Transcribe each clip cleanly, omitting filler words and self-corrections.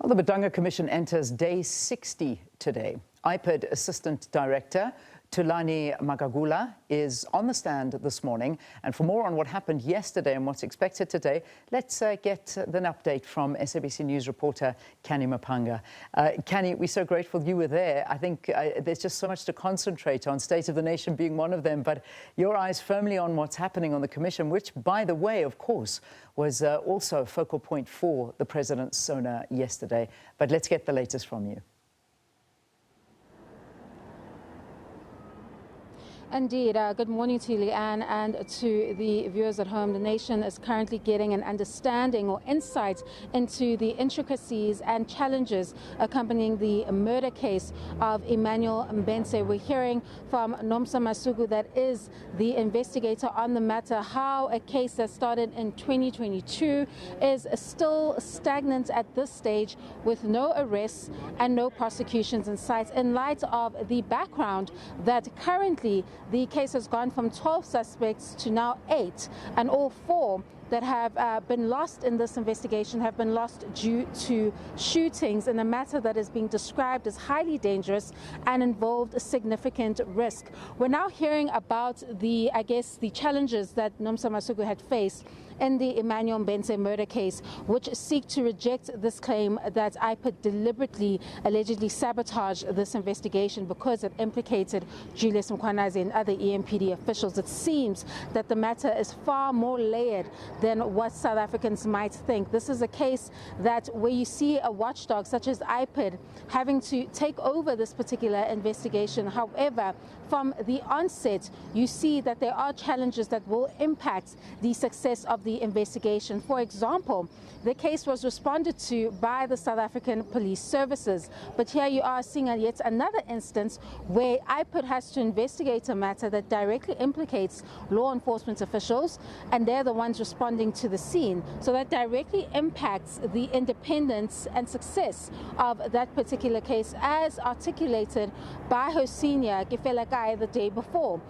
Well, the Madlanga Commission enters day 60 today. IPID Assistant Director Thulani Magagula is on the stand this morning. And for more on what happened yesterday and what's expected today, let's get an update from SABC News reporter Canny Maphanga. Canny, we're so grateful you were there. I think there's just so much to concentrate on, State of the Nation being one of them, but your eyes firmly on what's happening on the Commission, which, by the way, of course, was also a focal point for the President's Sona yesterday. But let's get the latest from you. Indeed. Good morning to you, Leanne, and to the viewers at home. The nation is currently getting an understanding or insight into the intricacies and challenges accompanying the murder case of Emmanuel Mbense. We're hearing from Nomsa Masuku, that is the investigator on the matter, how a case that started in 2022 is still stagnant at this stage, with no arrests and no prosecutions in sight, in light of the background that currently the case has gone from 12 suspects to now 8, and all 4 that have been lost in this investigation have been lost due to shootings in a matter that is being described as highly dangerous and involved significant risk. We're now hearing about the challenges that Nomsa Masuku had faced in the Emmanuel Mbense murder case, which seek to reject this claim that IPID deliberately, allegedly sabotaged this investigation because it implicated Julius Mkhwanazi and other EMPD officials. It seems that the matter is far more layered than what South Africans might think. This is a case that where you see a watchdog such as IPID having to take over this particular investigation. However, from the onset, you see that there are challenges that will impact the success of the investigation. For example, the case was responded to by the South African Police Services, but here you are seeing yet another instance where IPID has to investigate a matter that directly implicates law enforcement officials, and they're the ones responding to the scene. So that directly impacts the independence and success of that particular case, as articulated by her senior, Gifela Kai, the day before.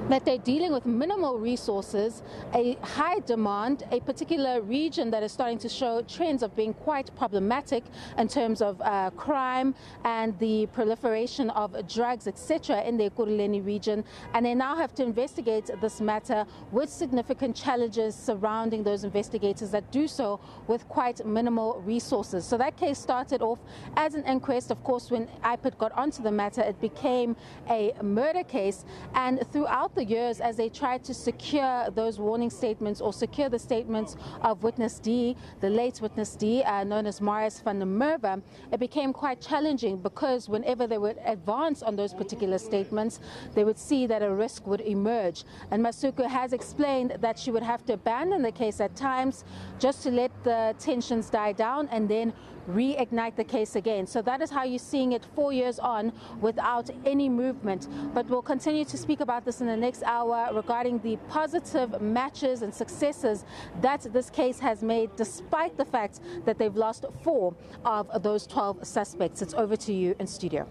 That they're dealing with minimal resources, a high demand, a particular region that is starting to show trends of being quite problematic in terms of crime and the proliferation of drugs, etc. in the Ekurhuleni region. And they now have to investigate this matter with significant challenges surrounding those investigators that do so with quite minimal resources. So that case started off as an inquest. Of course, when IPID got onto the matter, it became a murder case, and throughout the years, as they tried to secure those warning statements or secure the statements of Witness D, the late Witness D, known as Marius van der Merwe, it became quite challenging, because whenever they would advance on those particular statements, they would see that a risk would emerge. And Masuku has explained that she would have to abandon the case at times just to let the tensions die down and then reignite the case again. So that is how you're seeing it 4 years on without any movement. But we'll continue to speak about this in the next hour regarding the positive matches and successes that this case has made, despite the fact that they've lost 4 of those 12 suspects. It's over to you in studio.